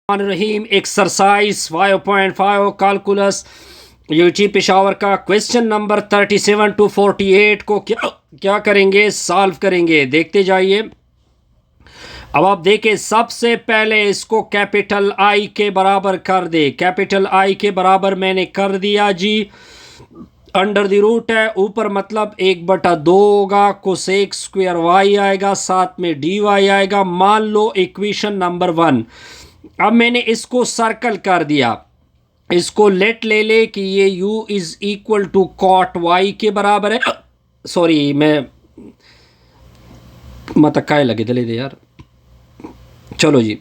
रहीम exercise 5.5 calculus UT Peshawar का question number 37 to 48 को क्या करेंगे, सॉल्व करेंगे। देखते जाइए। अब आप देखें, सबसे पहले इसको कैपिटल आई के बराबर कर दे। कैपिटल आई के बराबर मैंने कर दिया जी। अंडर द रूट है, ऊपर मतलब 1/2 होगा, कोसेक स्क्वायर वाई आएगा, साथ में डी वाई आएगा। मान लो इक्वेशन नंबर 1। अब मैंने इसको सर्कल कर दिया। इसको लेट ले ले कि ये u is equal to cot y के बराबर है। सॉरी, मैं मत काय लगे दले दे यार। चलो जी,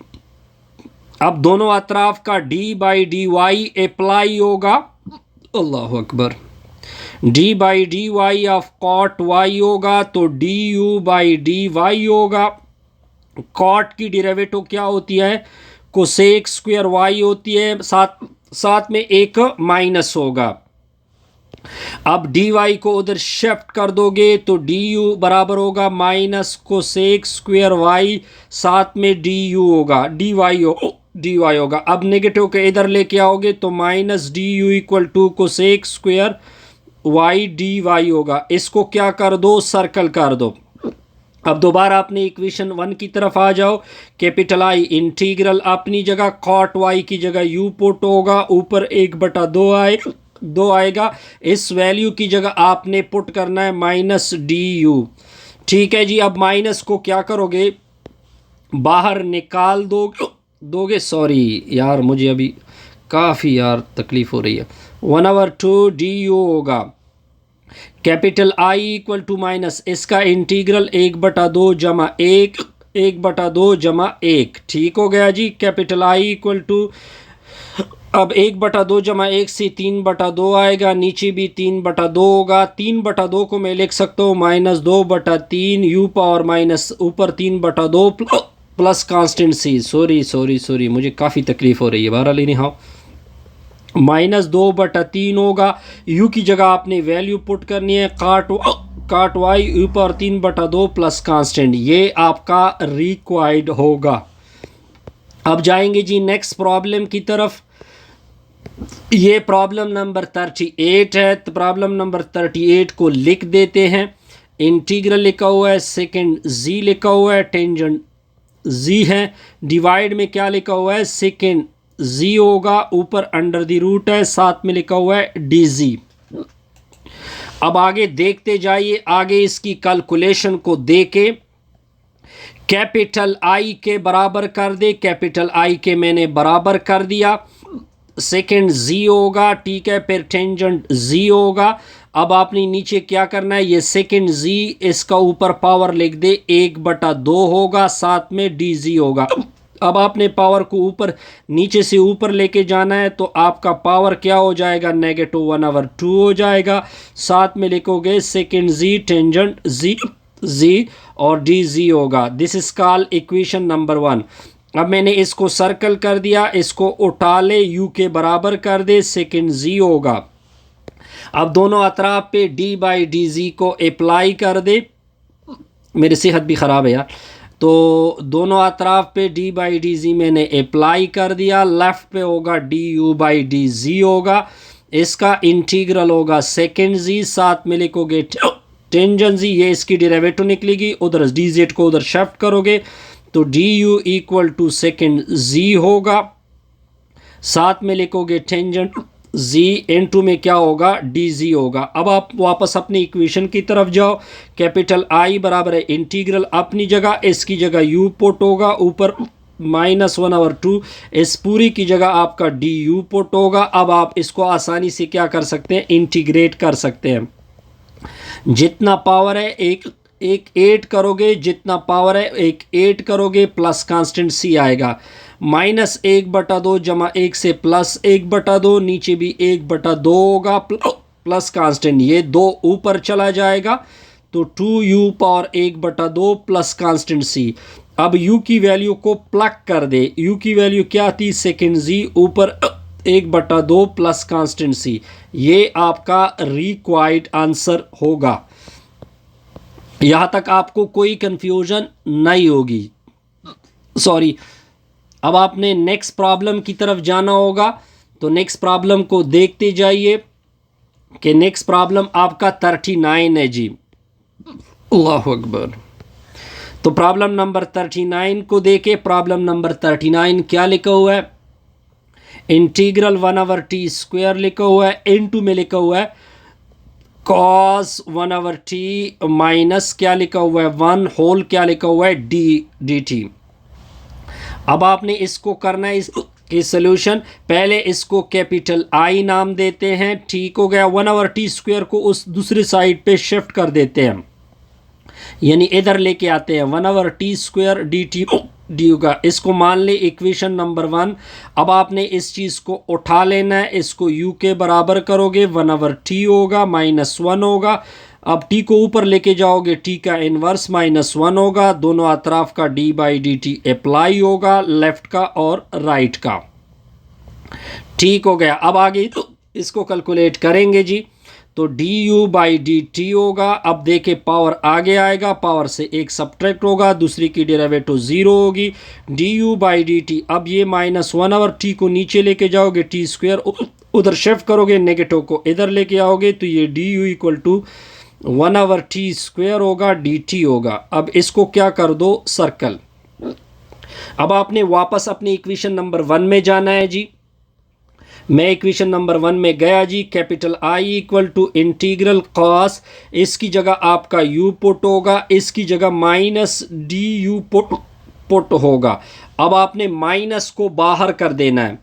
अब दोनों अतराफ का d by D Y apply होगा। अल्लाह अकबर। d by D Y of cot y होगा तो du बाई डी वाई होगा। कॉट की डेरिवेटिव क्या होती है? कोसेक स्क्वायर वाई होती है, साथ में एक माइनस होगा। अब डी वाई को उधर शिफ्ट कर दोगे तो डी यू बराबर होगा माइनस कोसेक स्क्वायर वाई, साथ में डी यू होगा, डी वाई होगा। अब नेगेटिव के इधर लेके आओगे तो minus D U equal to cosec square Y D Y होगा। इसको क्या कर दो, सर्कल कर दो। अब दोबारा अपने इक्वेशन 1 की तरफ आ जाओ। कैपिटल आई इंटीग्रल अपनी जगह, कॉट वाई की जगह यू पुट होगा, ऊपर 1/2 आएगा। इस वैल्यू की जगह आपने पुट करना है माइनस डी यू। ठीक है जी। अब माइनस को क्या करोगे, बाहर निकाल दोगे। सॉरी यार, मुझे अभी काफ़ी यार तकलीफ़ हो रही है। 1/2 डी यू होगा। Capital I equal to minus इसका इंटीग्रल 1/2 जमा 1, 1/2 जमा 1। ठीक हो गया जी। कैपिटल आई इक्वल टू, अब 1/2 जमा 1 से 3/2 आएगा, नीचे भी 3/2 होगा। 3/2 को मैं लिख सकता हूँ -2/3 यू पावर माइनस ऊपर 3/2 प्लस कांस्टेंट सी। सॉरी, मुझे काफ़ी तकलीफ़ हो रही है। बहरहाल नहीं, हाँ, -2/3 होगा। u की जगह आपने वैल्यू पुट करनी है, काट वाई ऊपर 3/2 प्लस कांस्टेंट। ये आपका रिक्वायर्ड होगा। अब जाएंगे जी नेक्स्ट प्रॉब्लम की तरफ। ये प्रॉब्लम नंबर 38 है। तो प्रॉब्लम नंबर 38 को लिख देते हैं। इंटीग्रल लिखा हुआ है, सेकेंड z लिखा हुआ है, टेंजेंट z है। डिवाइड में क्या लिखा हुआ है, सेकेंड z होगा, ऊपर अंडर द रूट है, साथ में लिखा हुआ है dz। अब आगे देखते जाइए। आगे इसकी कैलकुलेशन को देके कैपिटल आई के बराबर कर दे। कैपिटल आई के मैंने बराबर कर दिया। सेकेंड z होगा, ठीक है, फिर टेंजेंट z होगा। अब आपने नीचे क्या करना है, ये सेकेंड z इसका ऊपर पावर लिख दे, 1/2 होगा, साथ में dz होगा। अब आपने पावर को ऊपर नीचे से ऊपर लेके जाना है तो आपका पावर क्या हो जाएगा, -1/2 हो जाएगा। साथ में लिखोगे सेकेंड z टेंजेंट z और dz होगा। This is called equation number 1। अब मैंने इसको सर्कल कर दिया, इसको उठा ले, u के बराबर कर दे, सेकेंड z होगा। अब दोनों अतराफ पे d बाई डी जी को अप्लाई कर दे। मेरी सेहत भी ख़राब है यार। तो दोनों अतराफ पे d बाई डी जी मैंने अप्लाई कर दिया। लेफ़्ट पे होगा du बाई डी जी होगा। इसका इंटीग्रल होगा सेकेंड z, साथ में लिखोगे टेंजेंट z, ये इसकी डेरिवेटिव निकलेगी। उधर dz को उधर शिफ्ट करोगे तो du equal to second z होगा, साथ में लिखोगे टेंजेंट z इनटू में क्या होगा, dz होगा। अब आप वापस अपनी इक्वेशन की तरफ जाओ। कैपिटल I बराबर है इंटीग्रल अपनी जगह, इसकी जगह u पुट होगा, ऊपर -1/2, इस पूरी की जगह आपका du पुट होगा। अब आप इसको आसानी से क्या कर सकते हैं, इंटीग्रेट कर सकते हैं। जितना पावर है एक 8 करोगे, जितना पावर है एक 8 करोगे, प्लस कांस्टेंट c आएगा। -1/2 जमा 1 से प्लस 1/2, नीचे भी 1/2 होगा, प्लस कांस्टेंट, ये 2 ऊपर चला जाएगा तो 2u power 1/2 plus constant c। अब u की वैल्यू को प्लग कर दे। u की वैल्यू क्या थी, सेकेंड z ऊपर 1/2 प्लस कांस्टेंट c। ये आपका रिक्वायर्ड आंसर होगा। यहाँ तक आपको कोई कंफ्यूजन नहीं होगी। सॉरी, अब आपने नेक्स्ट प्रॉब्लम की तरफ जाना होगा, तो नेक्स्ट प्रॉब्लम को देखते जाइए कि नेक्स्ट प्रॉब्लम आपका 39 है जी। अल्लाह अकबर। तो प्रॉब्लम नंबर 39 को देखे। प्रॉब्लम नंबर 39 क्या लिखा हुआ है? इंटीग्रल 1/t² लिखा हुआ है, इनटू में लिखा हुआ है कॉस 1/t माइनस क्या लिखा हुआ है 1 होल क्या लिखा हुआ है dt। अब आपने इसको करना है इस सोल्यूशन। पहले इसको कैपिटल I नाम देते हैं, ठीक हो गया। 1/t² को उस दूसरी साइड पे शिफ्ट कर देते हैं, यानी इधर लेके आते हैं 1/t² dt डी होगा। इसको मान ले इक्वेशन नंबर 1। अब आपने इस चीज़ को उठा लेना है, इसको u के बराबर करोगे 1/t होगा -1 होगा। अब t को ऊपर लेके जाओगे, t का इन्वर्स -1 होगा। दोनों अतराफ का d/dt अप्लाई होगा, लेफ्ट का और राइट का। ठीक हो गया। अब आगे इसको कैलकुलेट करेंगे जी, तो du/dt होगा। अब देखे पावर आगे आएगा, पावर से एक सब्ट्रैक्ट होगा, दूसरी की डेरिवेटिव 0 होगी। du/dt अब ये -1/t को नीचे लेके जाओगे, t² उधर शिफ्ट करोगे, नेगेटिव को इधर लेके आओगे, तो ये du = 1/t² होगा, dt होगा। अब इसको क्या कर दो, सर्कल। अब आपने वापस अपनी इक्वेशन नंबर 1 में जाना है जी। मैं इक्वेशन नंबर 1 में गया जी। कैपिटल I = इंटीग्रल कॉस, इसकी जगह आपका u पुट होगा, इसकी जगह -du पुट होगा। अब आपने माइनस को बाहर कर देना है,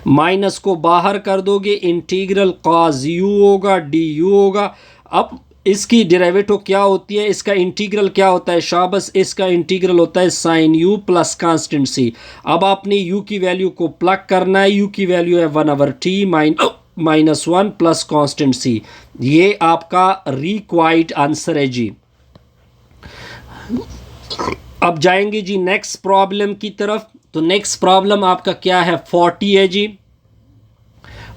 माइनस को बाहर कर दोगे, इंटीग्रल कॉस u होगा, du होगा। अब इसकी डेरिवेटिव क्या होती है, इसका इंटीग्रल क्या होता है, शाबस, इसका इंटीग्रल होता है sine u plus constant c। अब आपने u की वैल्यू को प्लग करना है, u की वैल्यू है 1/t -1 प्लस कांस्टेंट c। ये आपका रिक्वायर्ड आंसर है जी। अब जाएंगे जी नेक्स्ट प्रॉब्लम की तरफ। तो नेक्स्ट प्रॉब्लम आपका क्या है, 40 है जी।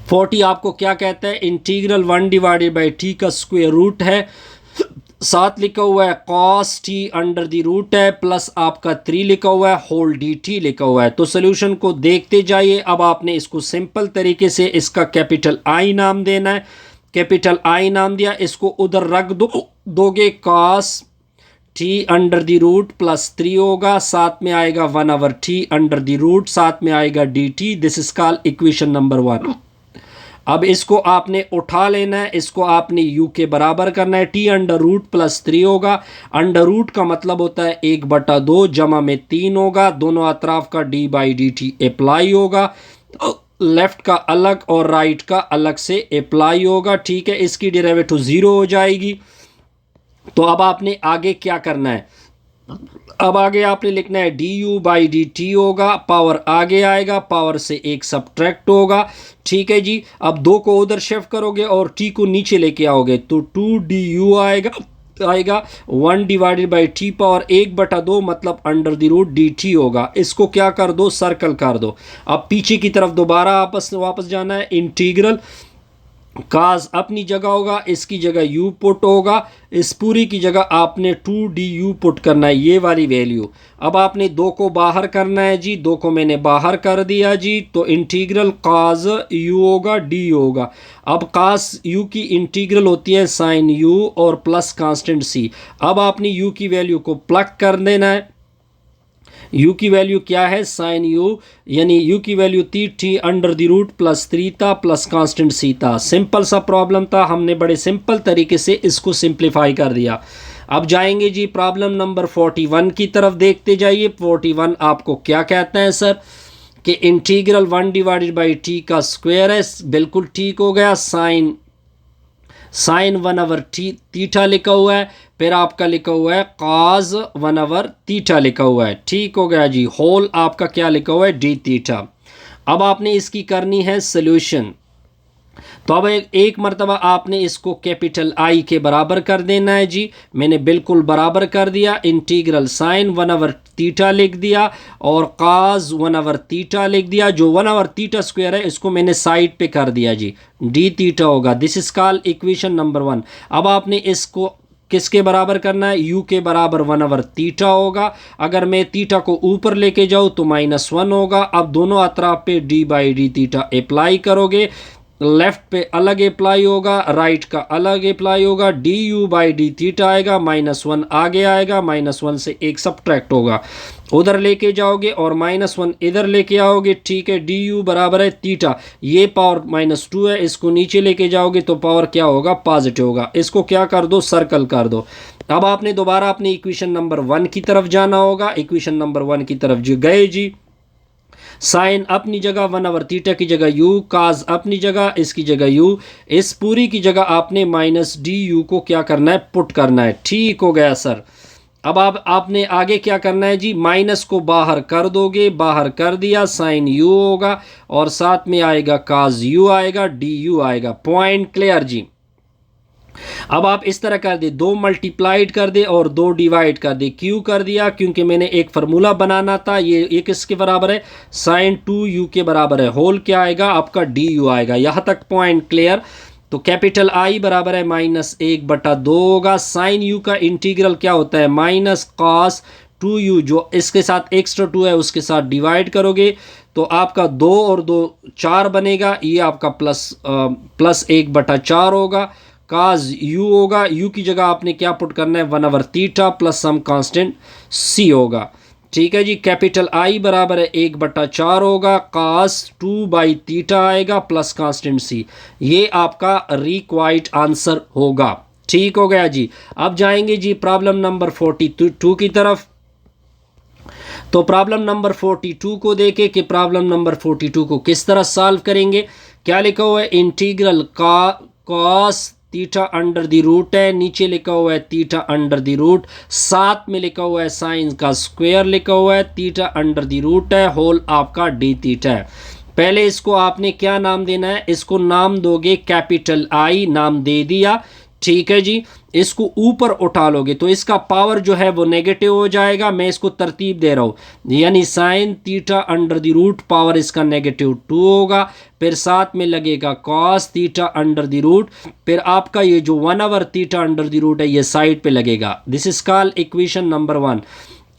40 आपको क्या कहता है, इंटीग्रल 1/t का स्क्वायर रूट है, साथ लिखा हुआ है cos t under the root है, प्लस आपका 3 लिखा हुआ है, होल dt लिखा हुआ है। तो सोल्यूशन को देखते जाइए। अब आपने इसको सिंपल तरीके से इसका कैपिटल I नाम देना है। कैपिटल I नाम दिया, इसको उधर रख दोगे, cos t under the root plus 3 होगा, साथ में आएगा 1/t अंडर द रूट, साथ में आएगा dt। This is called equation number 1। अब इसको आपने उठा लेना है, इसको आपने u के बराबर करना है, t अंडर रूट प्लस 3 होगा। अंडर रूट का मतलब होता है 1/2 जमा में 3 होगा। दोनों अतराफ का d/dt अप्लाई होगा, लेफ्ट का अलग और राइट का अलग से अप्लाई होगा। ठीक है, इसकी डेरिवेटिव 0 हो जाएगी। तो अब आपने आगे क्या करना है, अब आगे आपने लिखना है du/dt होगा, पावर आगे आएगा, पावर से एक सब्ट्रैक्ट होगा। ठीक है जी। अब 2 को उधर शिफ्ट करोगे और t को नीचे लेके आओगे, तो 2du आएगा 1/t पावर 1/2 मतलब अंडर द रूट dt होगा। इसको क्या कर दो, सर्कल कर दो। अब पीछे की तरफ दोबारा वापस जाना है। इंटीग्रल काज अपनी जगह होगा, इसकी जगह u पुट होगा, इस पूरी की जगह आपने 2du पुट करना है, ये वाली वैल्यू। अब आपने 2 को बाहर करना है जी, 2 को मैंने बाहर कर दिया जी। तो इंटीग्रल काज u होगा, d होगा। अब काज u की इंटीग्रल होती है साइन u और प्लस कांस्टेंट c। अब आपने u की वैल्यू को प्लग कर देना है। u की वैल्यू क्या है, साइन u, यानी u की वैल्यू थी t under the root plus 3 था प्लस कांस्टेंट c था। सिंपल सा प्रॉब्लम था, हमने बड़े सिंपल तरीके से इसको सिंप्लीफाई कर दिया। अब जाएंगे जी प्रॉब्लम नंबर 41 की तरफ, देखते जाइए। 41 आपको क्या कहता है सर, कि इंटीग्रल 1/t का स्क्वायर है, बिल्कुल ठीक हो गया। साइन 1/t थीटा लिखा हुआ है, फिर आपका लिखा हुआ है cos 1/थीटा लिखा हुआ है, ठीक हो गया जी। होल आपका क्या लिखा हुआ है, d थीटा। अब आपने इसकी करनी है सोल्यूशन। तो अब एक मरतबा आपने इसको कैपिटल I के बराबर कर देना है जी। मैंने बिल्कुल बराबर कर दिया। इंटीग्रल साइन 1/थीटा लिख दिया और cos 1/थीटा लिख दिया। जो 1/थीटा स्क्वायर है इसको मैंने साइड पे कर दिया जी, d थीटा होगा। This is called equation number 1। अब आपने इसको किसके बराबर करना है, u के बराबर 1/θ होगा। अगर मैं थीटा को ऊपर लेके जाऊँ तो -1 होगा। अब दोनों अतराफ पे d/dθ अप्लाई करोगे, लेफ्ट पे अलग अप्लाई होगा, राइट का अलग अप्लाई होगा, du/dθ आएगा, -1 आगे आएगा, -1 से एक सब्ट्रैक्ट होगा, उधर लेके जाओगे और -1 इधर लेके आओगे, ठीक है। du बराबर है थीटा, ये पावर -2 है, इसको नीचे लेके जाओगे तो पावर क्या होगा, पॉजिटिव होगा। इसको क्या कर दो, सर्कल कर दो। अब आपने दोबारा अपने इक्वेशन नंबर 1 की तरफ जाना होगा। इक्वेशन नंबर 1 की तरफ जो गए जी, साइन अपनी जगह, 1/θ की जगह u, काज अपनी जगह, इसकी जगह u, इस पूरी की जगह आपने -du को क्या करना है, पुट करना है। ठीक हो गया सर। अब आपने आगे क्या करना है जी, माइनस को बाहर कर दोगे, बाहर कर दिया, साइन u होगा और साथ में आएगा काज u आएगा, du आएगा। पॉइंट क्लियर जी। अब आप इस तरह कर दे, 2 मल्टीप्लाइड कर दे और 2 डिवाइड कर दे। क्यों कर दिया, क्योंकि मैंने एक फार्मूला बनाना था। ये किसके बराबर है, साइन 2u के बराबर है। होल क्या आएगा आपका, du आएगा। यहाँ तक पॉइंट क्लियर। तो कैपिटल I बराबर है -1/2 होगा। साइन u का इंटीग्रल क्या होता है, -cos 2u, जो इसके साथ एक्स्ट्रा 2 है उसके साथ डिवाइड करोगे तो आपका 2 और 2 4 बनेगा। ये आपका प्लस 1/4 होगा। काज u होगा, u की जगह आपने क्या पुट करना है, 1/θ प्लस सम कांस्टेंट c होगा। ठीक है जी। कैपिटल I बराबर है 1/4 होगा, कास 2/θ आएगा प्लस कांस्टेंट c। ये आपका रिक्वायर्ड आंसर होगा। ठीक हो गया जी। अब जाएंगे जी प्रॉब्लम नंबर 42 की तरफ। तो प्रॉब्लम नंबर 42 को देखें कि प्रॉब्लम नंबर 42 को किस तरह सॉल्व करेंगे। क्या लिखा हुआ है, इंटीग्रल का cos theta under the root है, नीचे लिखा हुआ है थीटा अंडर द रूट, साथ में लिखा हुआ है साइन का स्क्वायर लिखा हुआ है, थीटा अंडर द रूट है, होल आपका डी थीटा है। पहले इसको आपने क्या नाम देना है, इसको नाम दोगे कैपिटल आई, नाम दे दिया। ठीक है जी। इसको ऊपर उठा लोगे तो इसका पावर जो है वो नेगेटिव हो जाएगा। मैं इसको तरतीब दे रहा हूँ, यानी sine theta under the root power इसका -2 होगा, फिर साथ में लगेगा cos theta under the root, फिर आपका ये जो 1/θ अंडर द रूट है ये साइड पे लगेगा। This is called equation number 1।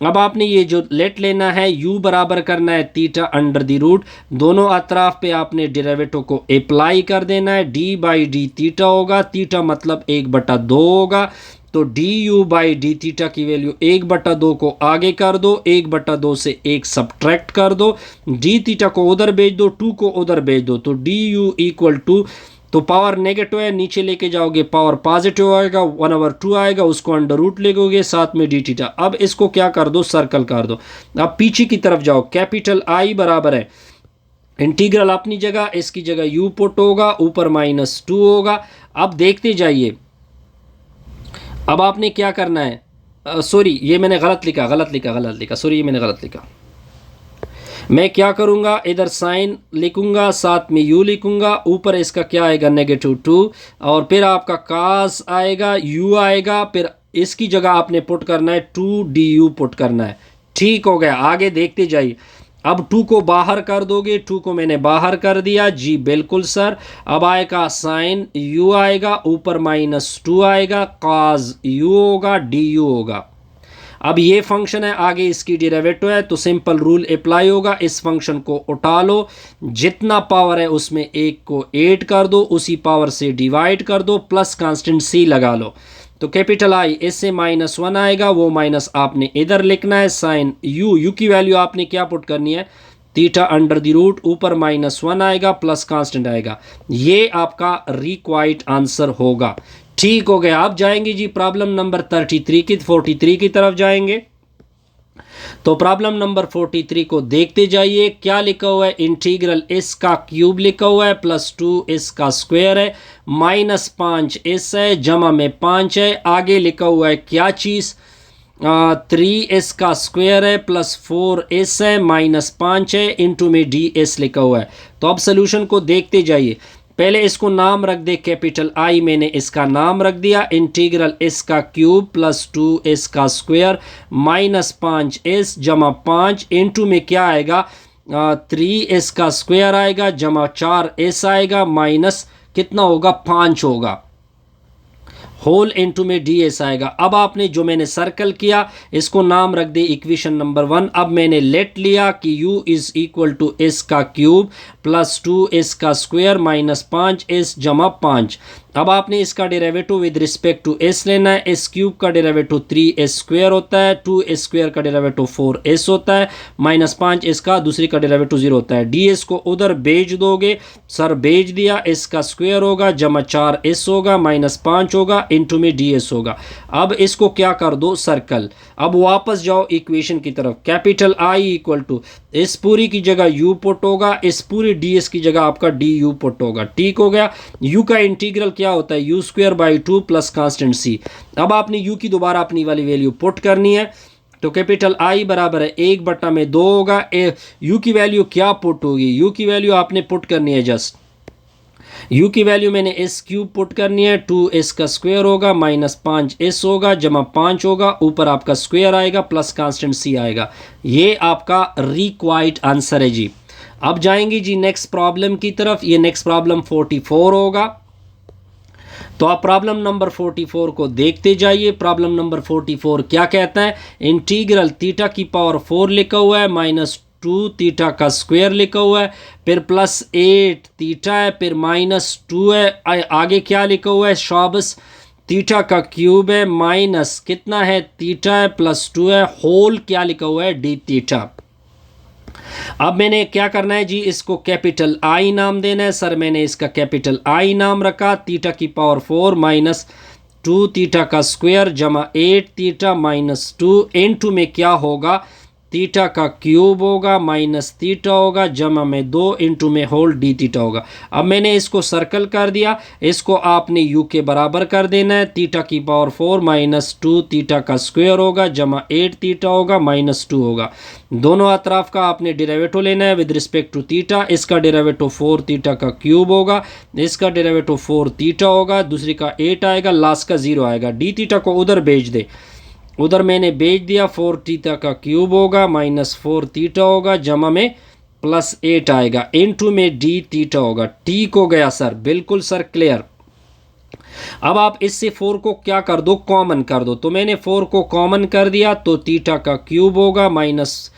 अब आपने ये जो लेट लेना है, u बराबर करना है थीटा अंडर द रूट, दोनों अतराफ पे आपने डेरिवेटिव को अप्लाई कर देना है। d/dθ होगा, थीटा मतलब 1/2 होगा, तो du/dθ की वैल्यू 1/2 को आगे कर दो, 1/2 से 1 सब्ट्रैक्ट कर दो, dθ को उधर भेज दो, 2 को उधर भेज दो, तो du इक्वल टू, तो पावर नेगेटिव है, नीचे लेके जाओगे पावर पॉजिटिव आएगा, 1/2 आएगा, उसको अंडर रूट लेगोगे, साथ में dθ। अब इसको क्या कर दो, सर्कल कर दो। अब पीछे की तरफ जाओ, कैपिटल I बराबर है इंटीग्रल अपनी जगह, इसकी जगह u पुट होगा, ऊपर -2 होगा। अब देखते जाइए, अब आपने क्या करना है, सॉरी ये मैंने गलत लिखा, सॉरी ये मैंने गलत लिखा। मैं क्या करूँगा, इधर साइन लिखूँगा, साथ में u लिखूँगा, ऊपर इसका क्या आएगा -2, और फिर आपका कास आएगा, u आएगा, फिर इसकी जगह आपने पुट करना है 2du पुट करना है। ठीक हो गया। आगे देखते जाइए। अब 2 को बाहर कर दोगे, 2 को मैंने बाहर कर दिया जी, बिल्कुल सर। अब आएगा साइन u आएगा, ऊपर -2 आएगा, काज u होगा, du होगा। अब ये फंक्शन है, आगे इसकी डेरिवेटिव है, तो सिंपल रूल अप्लाई होगा। इस फंक्शन को उठा लो, जितना पावर है उसमें 1 को 8 कर दो, उसी पावर से डिवाइड कर दो, प्लस कांस्टेंट c लगा लो, तो कैपिटल I इससे -1 आएगा, वो माइनस आपने इधर लिखना है। साइन u की वैल्यू आपने क्या पुट करनी है, थीटा अंडर द रूट, ऊपर -1 आएगा, प्लस कांस्टेंट आएगा। ये आपका रिक्वायर्ड आंसर होगा। ठीक हो गया। आप जाएंगे जी प्रॉब्लम नंबर 43 की तरफ जाएंगे। तो प्रॉब्लम नंबर 43 को देखते जाइए। क्या लिखा हुआ है, इंटीग्रल s का क्यूब लिखा हुआ है, +2 s का स्क्वायर है, -5 s है, जमा में 5 है, आगे लिखा हुआ है क्या चीज़, 3s का स्क्वायर है, +4 s है, -5 है, इंटू में ds लिखा हुआ है। तो अब सोल्यूशन को देखते जाइए। पहले इसको नाम रख दे कैपिटल I, मैंने इसका नाम रख दिया, इंटीग्रल s का क्यूब +2 s का स्क्वायर -5 s जमा 5, इंटू में क्या आएगा, 3s का स्क्वायर आएगा, जमा 4s आएगा, माइनस कितना होगा, 5 होगा, होल इनटू में डी एस आएगा। अब आपने जो मैंने सर्कल किया इसको नाम रख दे इक्वेशन नंबर 1। अब मैंने लेट लिया कि u is equal to S का क्यूब प्लस 2s का स्क्वायर माइनस 5s जमा 5। अब आपने इसका derivative with respect to s लेना है। एस क्यूब का डेरिवेटिव 3s स्क्वायर होता है, 2s स्क्वायर का डेरिवेटिव 4s होता है, माइनस 5s का दूसरी का डेरिवेटिव 0 होता है। ds को उधर भेज दोगे, सर भेज दिया, s का स्क्वायर होगा जमा 4s होगा माइनस 5 होगा इनटू में ds होगा। अब इसको क्या कर दो सर्कल। अब वापस जाओ इक्वेशन की तरफ, कैपिटल I इक्वल टू इस पूरी की जगह u पुट होगा, इस पूरी ds की जगह आपका du पुट होगा। ठीक हो गया। u का इंटीग्रल क्या होता है, you square by 2 plus constant c। अब आपने u की दोबारा अपनी वाली वैल्यू पुट करनी है, तो कैपिटल I बराबर है 1/2 होगा। u की वैल्यू क्या पुट होगी, u की वैल्यू आपने पुट करनी है जस्ट u की वैल्यू मैंने s क्यूब पुट करनी है, 2s का स्क्वायर होगा माइनस 5s होगा जमा 5 होगा, ऊपर आपका स्क्वायर आएगा प्लस कांस्टेंट c आएगा। ये आपका रिक्वायर्ड आंसर है जी। अब जाएंगे जी नेक्स्ट प्रॉब्लम की तरफ। ये नेक्स्ट प्रॉब्लम 44 होगा, तो आप प्रॉब्लम नंबर 44 को देखते जाइए। प्रॉब्लम नंबर 44 क्या कहता है, इंटीग्रल थीटा की पावर 4 लिखा हुआ है, माइनस 2 थीटा का स्क्वायर लिखा हुआ है, फिर प्लस 8 थीटा है, फिर माइनस 2 है, आगे क्या लिखा हुआ है, शाबस थीटा का क्यूब है, माइनस कितना है थीटा है, प्लस 2 है, होल क्या लिखा हुआ है डी थीटा। अब मैंने क्या करना है जी, इसको कैपिटल I नाम देना है। सर मैंने इसका कैपिटल I नाम रखा, थीटा की पावर 4 माइनस 2 थीटा का स्क्वायर जमा 8 थीटा माइनस 2 इनटू में क्या होगा, थीटा का क्यूब होगा माइनस थीटा होगा जमा में 2 इंटू में होल डी थीटा होगा। अब मैंने इसको सर्कल कर दिया, इसको आपने u के बराबर कर देना है। थीटा की पावर 4 माइनस 2 थीटा का स्क्वायर होगा जमा 8 थीटा होगा माइनस 2 होगा। दोनों अतराफ का आपने डेरिवेटिव लेना है विद रिस्पेक्ट टू थीटा। इसका डेरिवेटिव 4 थीटा का क्यूब होगा, इसका डेरिवेटिव 4 थीटा होगा, दूसरी का 8 आएगा, लास्ट का 0 आएगा। डी थीटा को उधर भेज दे, उधर मैंने भेज दिया, 4 थीटा का क्यूब होगा माइनस 4 थीटा होगा जमा में प्लस 8 आएगा इनटू में डी थीटा होगा। ठीक हो गया सर, बिल्कुल सर क्लियर। अब आप इससे 4 को क्या कर दो, कॉमन कर दो। तो मैंने 4 को कॉमन कर दिया, तो थीटा का क्यूब होगा माइनस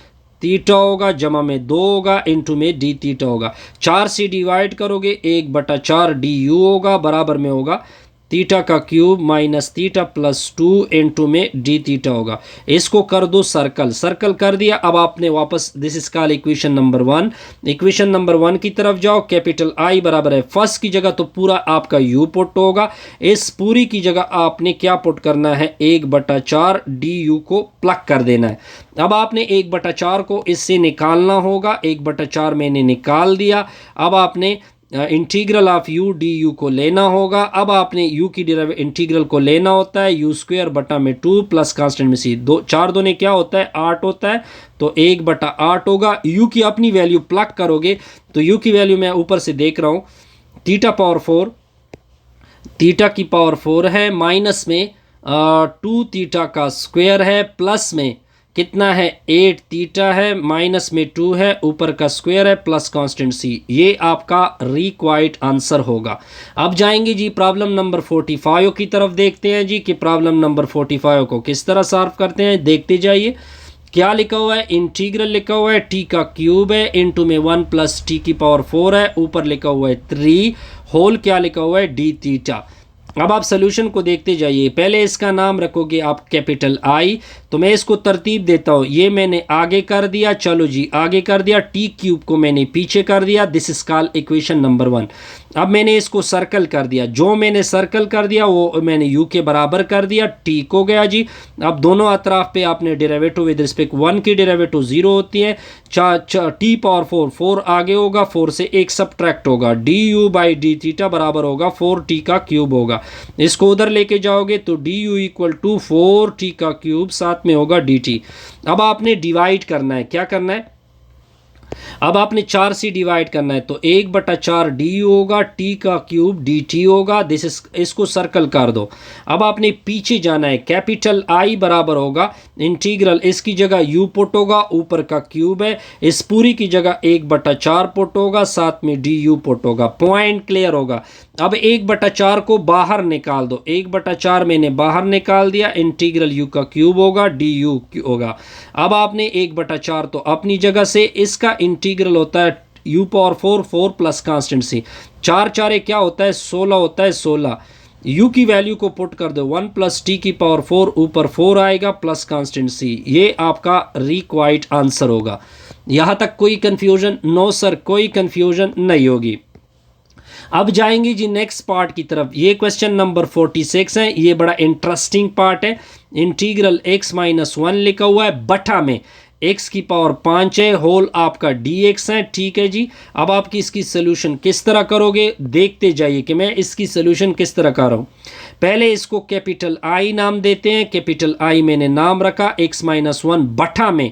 थीटा होगा जमा में 2 होगा इनटू में डी थीटा होगा। 4 से डिवाइड करोगे 1/4 डी यू होगा, बराबर में होगा थीटा का cube minus theta plus 2 into में डी थीटा होगा। इसको कर दो सर्कल, सर्कल कर दिया। अब आपने वापस, this is called equation number 1। Equation number 1 की तरफ जाओ, कैपिटल I बराबर है, फर्स्ट की जगह तो पूरा आपका u पुट होगा, इस पूरी की जगह आपने क्या पुट करना है, 1/4 डी यू को प्लग कर देना है। अब आपने 1/4 को इससे निकालना होगा, 1/4 मैंने निकाल दिया। अब आपने integral of u D you को लेना होगा। अब आपने u की इंटीग्रल को लेना होता है, u स्क्वायर बटा में 2 प्लस कांस्टेंट में c, 4 दूने क्या होता है 8 होता है, तो 1/8 होगा। u की अपनी वैल्यू प्लग करोगे तो u की वैल्यू मैं ऊपर से देख रहा हूँ, थीटा पावर 4, थीटा की पावर 4 है, माइनस में 2 थीटा का स्क्वायर है, प्लस में कितना है 8 थीटा है, माइनस में 2 है, ऊपर का स्क्वायर है, प्लस कांस्टेंट c। ये आपका रिक्वायर्ड आंसर होगा। अब जाएंगे जी प्रॉब्लम नंबर 45 की तरफ, देखते हैं जी कि प्रॉब्लम नंबर 45 को किस तरह सॉल्व करते हैं। देखते जाइए क्या लिखा हुआ है, इंटीग्रल लिखा हुआ है, टी का क्यूब है इनटू में 1 प्लस टी की पावर 4 है, ऊपर लिखा हुआ है 3, होल क्या लिखा हुआ है डी थीटा। अब आप सोल्यूशन को देखते जाइए। पहले इसका नाम रखोगे आप कैपिटल I, तो मैं इसको तरतीब देता हूँ। ये मैंने आगे कर दिया, चलो जी आगे कर दिया, टी क्यूब को मैंने पीछे कर दिया, this is called equation number 1। अब मैंने इसको सर्कल कर दिया, जो मैंने सर्कल कर दिया वो मैंने u के बराबर कर दिया, ठीक हो गया जी। अब दोनों अतराफ पे आपने डेरिवेटिव विद रिस्पेक्ट 1 की डेरिवेटिव 0 होती है, टी पावर 4 आगे होगा, 4 से 1 सब्ट्रैक्ट होगा, D you by D theta बराबर होगा 4t का क्यूब होगा। इसको उधर लेके जाओगे तो D U equal to 4t का क्यूब, साथ में होगा dt। अब आपने डिवाइड करना है, क्या करना है, अब आपने 4 से डिवाइड करना है, तो 1/4 डी होगा, टी का क्यूब डी टी होगा, दिस इज, इसको सर्कल कर दो। अब आपने पीछे जाना है, कैपिटल I बराबर होगा इंटीग्रल, इसकी जगह u पुट होगा, ऊपर का क्यूब है, इस पूरी की जगह 1/4 पुट होगा, साथ में डी यू पुट होगा। पॉइंट क्लियर होगा। अब 1/4 को बाहर निकाल दो, 1/4 मैंने बाहर निकाल दिया, इंटीग्रल यू का क्यूब होगा, डी यू होगा। अब आपने 1/4 तो अपनी जगह से, इसका इंटीग्रल होता है यू पावर 4, 4 प्लस कांस्टेंट सी, 4 4 क्या होता है 16 होता है, 16 u की वैल्यू को पुट कर दो, 1 प्लस टी की पावर 4, ऊपर 4 आएगा प्लस कांस्टेंट सी, ये आपका रिक्वायर्ड आंसर होगा। यहाँ तक कोई कन्फ्यूजन? नो सर, कोई कन्फ्यूजन नहीं होगी। अब जाएंगे जी नेक्स्ट पार्ट की तरफ। ये क्वेश्चन नंबर 46 है, ये बड़ा इंटरेस्टिंग पार्ट है। इंटीग्रल x-1 लिखा हुआ है, बटा में x की पावर 5 है, होल आपका dx है, ठीक है जी। अब आपकी इसकी सोल्यूशन किस तरह करोगे देखते जाइए कि मैं इसकी सोल्यूशन किस तरह कर रहा हूँ। पहले इसको कैपिटल I नाम देते हैं, कैपिटल I मैंने नाम रखा, x-1 बटा में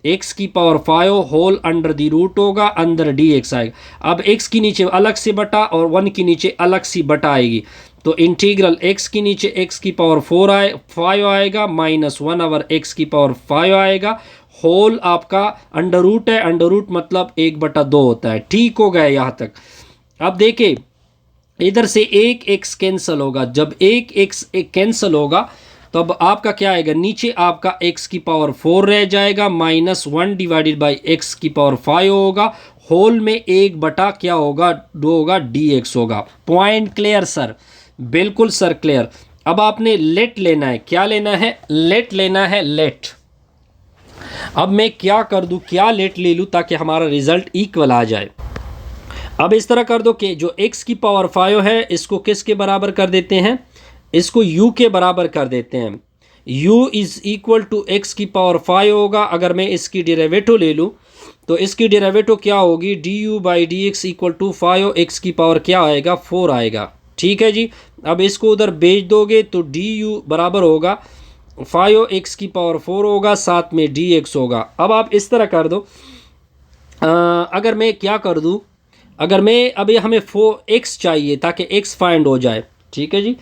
x की power 5 whole under the root होगा, अंदर dx आएगा। अब x की नीचे अलग से बटा और 1 की नीचे अलग सी बटा आएगी, तो इंटीग्रल x की नीचे x की पावर 5 आएगा, -1 ओवर x की पावर 5 आएगा, होल आपका अंडर रूट है, अंडर रूट मतलब 1/2 होता है। ठीक हो गया यहाँ तक। अब देखिए इधर से एक x कैंसिल होगा, जब एक x कैंसिल होगा तो अब आपका क्या आएगा, नीचे आपका x की पावर 4 रह जाएगा, -1 डिवाइडेड बाई x की पावर 5 होगा, होल में 1 क्या होगा 2 होगा, dx होगा। Point clear sir? बिल्कुल सर क्लियर। अब आपने लेट लेना है, क्या लेना है, लेट लेना है, लेट। अब मैं क्या कर दूं, क्या लेट ले लूं ताकि हमारा रिजल्ट इक्वल आ जाए। अब इस तरह कर दो कि जो x की पावर 5 है इसको किसके बराबर कर देते हैं, इसको u के बराबर कर देते हैं। u is equal to x की पावर 5 होगा। अगर मैं इसकी डेरिवेटिव ले लूँ तो इसकी डेरिवेटिव क्या होगी, du by D X equal to 5 x की पावर क्या आएगा 4 आएगा, ठीक है जी। अब इसको उधर भेज दोगे तो du बराबर होगा 5x की पावर 4 होगा, साथ में dx होगा। अब आप इस तरह कर दो, अगर मैं क्या कर दूँ, अगर मैं अभी हमें 4x चाहिए ताकि x फाइंड हो जाए, ठीक है जी।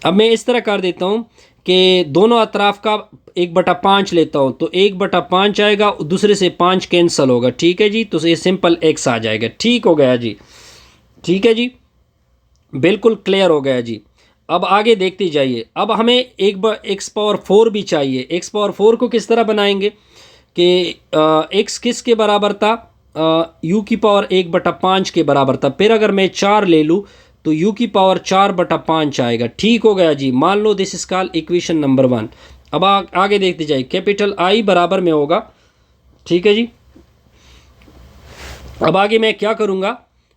अब मैं इस तरह कर देता हूँ कि दोनों अतराफ का 1/5 लेता हूँ, तो 1/5 आएगा, दूसरे से 5 कैंसिल होगा, ठीक है जी। तो ये सिंपल x आ जाएगा। ठीक हो गया जी, ठीक है जी, बिल्कुल क्लियर हो गया जी। अब आगे देखते जाइए। अब हमें x पावर 4 भी चाहिए। x पावर 4 को किस तरह बनाएंगे कि x किस के बराबर था, u की पावर 1/5 के बराबर था। फिर अगर मैं 4 ले लूँ तो u की पावर 4/5 आएगा। ठीक हो गया जी, मान लो this is called equation number 1। अब आगे देखते जाइए, कैपिटल I बराबर में होगा, ठीक है जी। अब आगे मैं क्या करूँगा,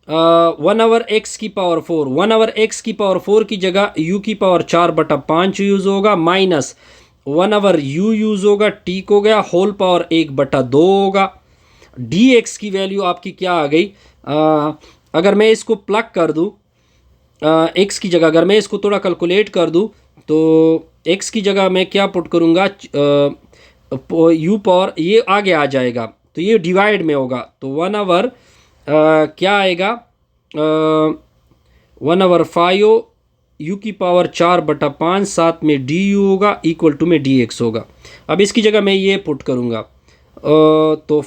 1 ओवर x की पावर 4, 1 ओवर x की पावर 4 की जगह u की पावर 4/5 यूज़ होगा, माइनस 1 ओवर u यूज़ होगा, ठीक हो गया, होल पावर 1/2 होगा। dx की वैल्यू आपकी क्या आ गई, अगर मैं इसको प्लग कर दूँ x की जगह, अगर मैं इसको थोड़ा कैलकुलेट कर दूँ तो x की जगह मैं क्या पुट करूँगा, u पावर ये आगे आ जाएगा, तो ये डिवाइड में होगा, तो 1 ओवर क्या आएगा, 1 ओवर 5 u की पावर 4/5, साथ में du होगा, इक्वल टू में dx होगा। अब इसकी जगह मैं ये पुट करूँगा, तो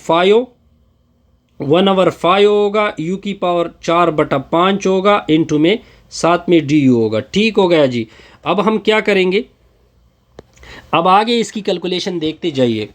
1 ओवर 5 होगा, u की पावर 4/5 होगा, इंटू में साथ में du होगा। ठीक हो गया जी। अब हम क्या करेंगे, अब आगे इसकी कैलकुलेशन देखते जाइए।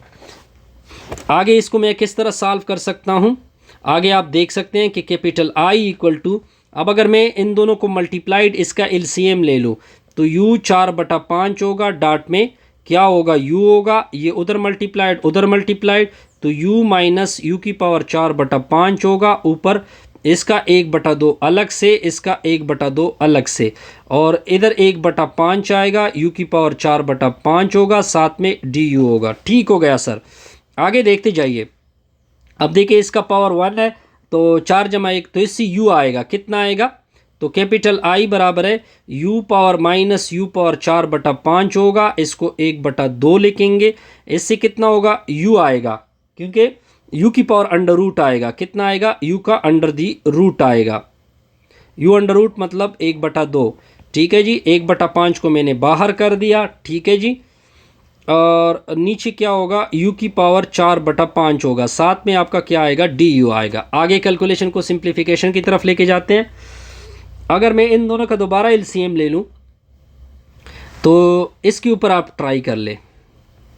आगे इसको मैं किस तरह सॉल्व कर सकता हूँ, आगे आप देख सकते हैं कि कैपिटल I इक्वल टू, अब अगर मैं इन दोनों को मल्टीप्लाइड इसका LCM ले लूँ तो u 4/5 होगा, डॉट में क्या होगा u होगा, ये उधर मल्टीप्लाइड तो u माइनस u की पावर 4/5 होगा, ऊपर इसका 1/2 अलग से, इसका 1/2 अलग से, और इधर 1/5 आएगा, u की पावर 4/5 होगा, साथ में du होगा। ठीक हो गया सर। आगे देखते जाइए। अब देखिए इसका पावर 1 है तो 4 जमा 1, तो इससे u आएगा, कितना आएगा, तो कैपिटल I बराबर है u power minus u power 4/5 होगा, इसको 1/2 लिखेंगे, इससे कितना होगा u आएगा, क्योंकि u की पावर अंडर रूट आएगा, कितना आएगा, u का अंडर दी रूट आएगा, u अंडर रूट मतलब 1/2। ठीक है जी, 1/5 को मैंने बाहर कर दिया, ठीक है जी, और नीचे क्या होगा, u की पावर 4/5 होगा, साथ में आपका क्या आएगा, du आएगा। आगे कैलकुलेशन को सिंप्लीफिकेशन की तरफ लेके जाते हैं। अगर मैं इन दोनों का दोबारा एलसीएम ले लूँ तो इसके ऊपर आप ट्राई कर ले।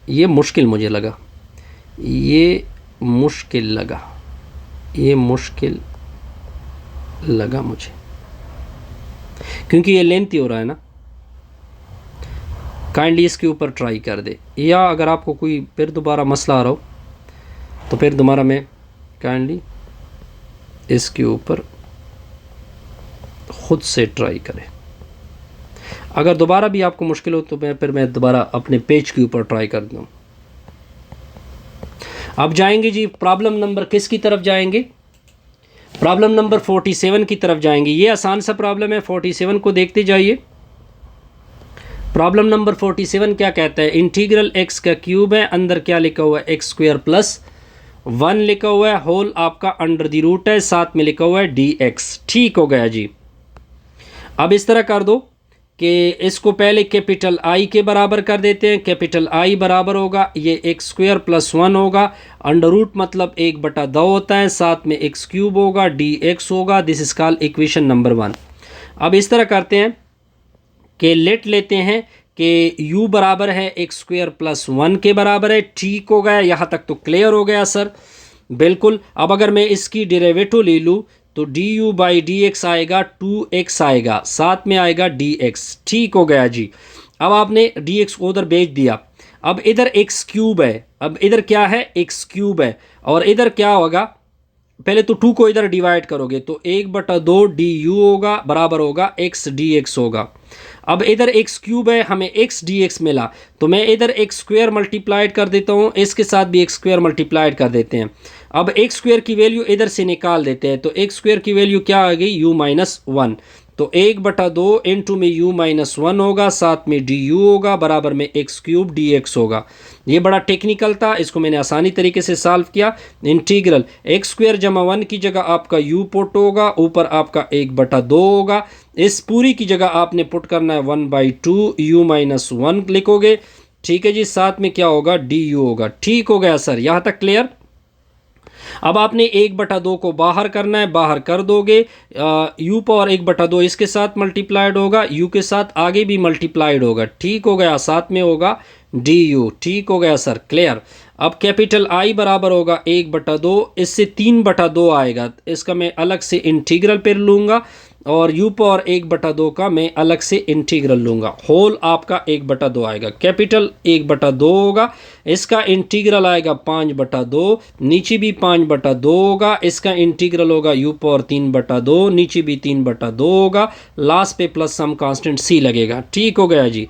ये मुश्किल मुझे लगा, ये मुश्किल लगा मुझे, क्योंकि ये लेंथी हो रहा है ना। काइंडली इसके ऊपर ट्राई कर दे, या अगर आपको कोई फिर दोबारा मसला आ रहा हो तो फिर दोबारा मैं काइंडली इसके ऊपर ख़ुद से ट्राई करें। अगर दोबारा भी आपको मुश्किल हो तो मैं दोबारा अपने पेज के ऊपर ट्राई कर दूँ। अब जाएंगे जी प्रॉब्लम नंबर किसकी तरफ जाएंगे? प्रॉब्लम नंबर 47 की तरफ जाएंगे। ये आसान सा प्रॉब्लम है, 47 को देखते जाइए। प्रॉब्लम नंबर 47 क्या कहता है? इंटीग्रल एक्स का क्यूब है, अंदर क्या लिखा हुआ है? एक्स स्क्वायर प्लस 1 लिखा हुआ है, होल आपका अंडर द रूट है, साथ में लिखा हुआ है डी एक्स। ठीक हो गया जी। अब इस तरह कर दो कि इसको पहले कैपिटल आई के बराबर कर देते हैं। कैपिटल आई बराबर होगा ये एक्स स्क्वायर प्लस 1 होगा, अंडर रूट मतलब 1/2 होता है, साथ में एक्स क्यूब होगा, डी एक्स होगा। This is called equation number 1। अब इस तरह करते हैं कि लेट लेते हैं कि u बराबर है एक्स स्क्वायर प्लस 1 के बराबर है। ठीक हो गया, यहाँ तक तो क्लियर हो गया सर, बिल्कुल। अब अगर मैं इसकी डेरिवेटिव ले लूँ तो du बाई डी एक्स आएगा 2x आएगा, साथ में आएगा dx। ठीक हो गया जी। अब आपने dx को उधर भेज दिया। अब इधर x क्यूब है, अब इधर क्या है? x क्यूब है, और इधर क्या होगा? पहले तो 2 को इधर डिवाइड करोगे तो 1/2 du होगा, बराबर होगा x dx होगा। अब इधर x क्यूब है, हमें x dx मिला, तो मैं इधर x स्क्वायर मल्टीप्लाइड कर देता हूँ, इसके साथ भी x स्क्वायर मल्टीप्लाइड कर देते हैं। अब x स्क्वायर की वैल्यू इधर से निकाल देते हैं, तो x स्क्वायर की वैल्यू क्या आ गई? u minus 1। तो 1/2 इंटू में u माइनस 1 होगा, साथ में du होगा, बराबर में x क्यूब dx होगा। ये बड़ा टेक्निकल था, इसको मैंने आसानी तरीके से सॉल्व किया। इंटीग्रल x स्क्वायर जमा 1 की जगह आपका u पुट होगा, ऊपर आपका 1/2 होगा। इस पूरी की जगह आपने पुट करना है 1/2 u माइनस 1 लिखोगे। ठीक है जी, साथ में क्या होगा? du होगा। ठीक हो गया सर, यहाँ तक क्लियर। अब आपने 1/2 को बाहर करना है, बाहर कर दोगे, u पावर 1/2 इसके साथ मल्टीप्लाइड होगा, u के साथ आगे भी मल्टीप्लाइड होगा। ठीक हो गया, साथ में होगा du। ठीक हो गया सर, क्लियर। अब कैपिटल I बराबर होगा 1/2, इससे 3/2 आएगा, इसका मैं अलग से इंटीग्रल पर लूँगा, और u पावर 1/2 का मैं अलग से इंटीग्रल लूँगा। होल आपका 1/2 आएगा, कैपिटल 1/2 होगा, इसका इंटीग्रल आएगा 5/2, नीचे भी 5/2 होगा, इसका इंटीग्रल होगा u पावर 3/2, नीचे भी 3/2 होगा, लास्ट पे प्लस सम कांस्टेंट c लगेगा। ठीक हो गया जी।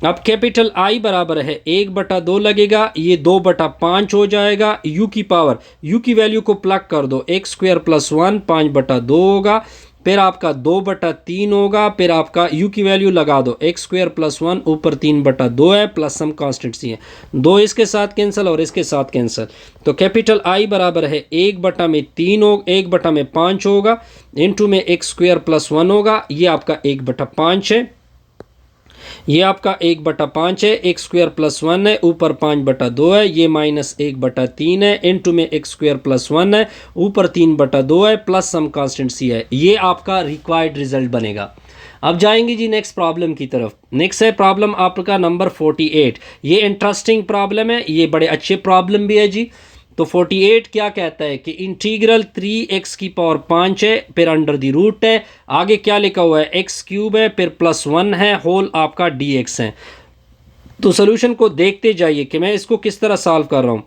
अब कैपिटल I बराबर है 1/2 लगेगा, ये 2/5 हो जाएगा। u की पावर, u की वैल्यू को प्लग कर दो, एक्स स्क्वायर प्लस 1 5/2 होगा, फिर आपका 2/3 होगा, फिर आपका u की वैल्यू लगा दो, एक्स स्क्वायर प्लस 1 ऊपर 3/2 है, प्लस सम कांस्टेंट सी है, 2 इसके साथ कैंसिल और इसके साथ कैंसिल। तो कैपिटल I बराबर है 1/3 हो, 1/5 होगा, इंटू में एक्स स्क्वायर प्लस 1 होगा, ये आपका 1/5 है, ये आपका 1/5 है, एक्स स्क्वायर प्लस 1 है, ऊपर 5/2 है, ये माइनस 1/3 है, इनटू में एक्स स्क्वायर प्लस 1 है, ऊपर 3/2 है, प्लस सम कांस्टेंट सी है। ये आपका रिक्वायर्ड रिजल्ट बनेगा। अब जाएंगे जी नेक्स्ट प्रॉब्लम की तरफ। नेक्स्ट है प्रॉब्लम आपका नंबर 48। ये इंटरेस्टिंग प्रॉब्लम है, ये बड़े अच्छे प्रॉब्लम भी है जी। तो 48 क्या कहता है कि इंटीग्रल 3x की पावर 5 है, फिर अंडर द रूट है, आगे क्या लिखा हुआ है? x क्यूब है, फिर प्लस 1 है, होल आपका dx है। तो सोल्यूशन को देखते जाइए कि मैं इसको किस तरह सॉल्व कर रहा हूँ।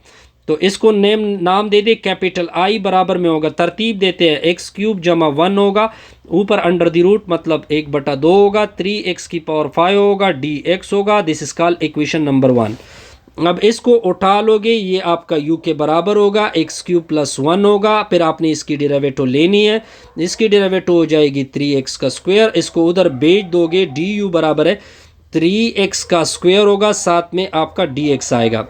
तो इसको नाम दे दे, कैपिटल I बराबर में होगा, तरतीब देते हैं, एक्स क्यूब जमा 1 होगा, ऊपर अंडर द रूट मतलब 1/2 होगा, 3x की पावर 5 होगा, dx होगा। This is called equation number 1। अब इसको उठा लोगे, ये आपका u के बराबर होगा, एक्स क्यूब प्लस 1 होगा, फिर आपने इसकी डेरिवेटिव लेनी है, इसकी डेरिवेटिव हो जाएगी 3x का स्क्वायर, इसको उधर भेज दोगे, du बराबर है 3x का स्क्वायर होगा, साथ में आपका dx आएगा।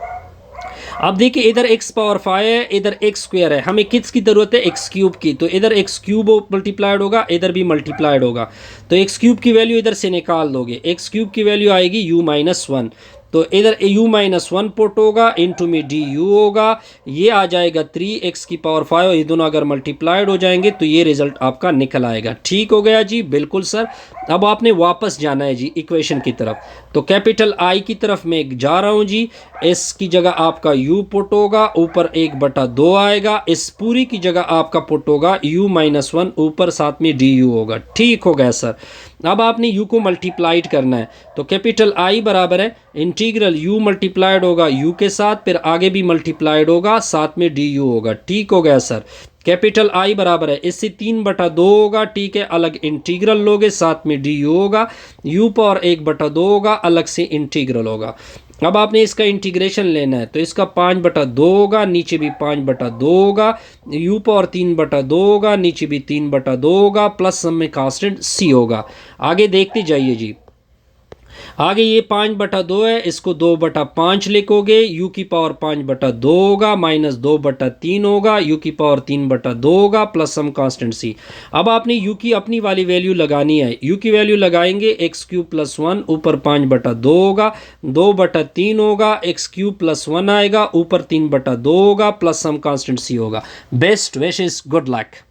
अब देखिए इधर x पावर 5 है, इधर x स्क्वायर है, हमें किसकी ज़रूरत है? x क्यूब की। तो इधर x क्यूब मल्टीप्लाइड होगा, इधर भी मल्टीप्लाइड होगा, तो x क्यूब की वैल्यू इधर से निकाल दोगे, x क्यूब की वैल्यू आएगी u माइनस 1। तो इधर u माइनस 1 पुट होगा, इंटू में डी यू होगा, ये आ जाएगा 3x की पावर 5, ये दोनों अगर मल्टीप्लाइड हो जाएंगे तो ये रिजल्ट आपका निकल आएगा। ठीक हो गया जी, बिल्कुल सर। अब आपने वापस जाना है जी इक्वेशन की तरफ, तो कैपिटल I की तरफ मैं जा रहा हूँ जी। इस की जगह आपका u पुट होगा, ऊपर 1/2 आएगा, इस पूरी की जगह आपका पुट होगा u माइनस 1, ऊपर साथ में du होगा। ठीक हो गया सर। अब आपने u को मल्टीप्लाइड करना है, तो कैपिटल I बराबर है इंटीग्रल u मल्टीप्लाइड होगा u के साथ, फिर आगे भी मल्टीप्लाइड होगा, साथ में du होगा। ठीक हो गया सर। कैपिटल I बराबर है, इससे 3/2 होगा, ठीक है, अलग इंटीग्रल लोगे, साथ में du होगा, u पावर 1/2 होगा, अलग से इंटीग्रल होगा। अब आपने इसका इंटीग्रेशन लेना है, तो इसका 5/2 होगा, नीचे भी 5/2 होगा, u पावर 3/2 होगा, नीचे भी 3/2 होगा, प्लस सम में कांस्टेंट c होगा। आगे देखते जाइए जी। आगे ये 5/2 है, इसको 2/5 लिखोगे, u की पावर 5/2 होगा, माइनस 2/3 होगा, u की पावर 3/2 होगा, प्लस सम कांस्टेंट c। अब आपने u की अपनी वाली वैल्यू लगानी है, u की वैल्यू लगाएंगे x³ + 1, ऊपर 5/2 होगा, 2/3 होगा, x³ + 1 आएगा, ऊपर 3/2 होगा, प्लस सम कांस्टेंट c होगा। Best wishes, good luck.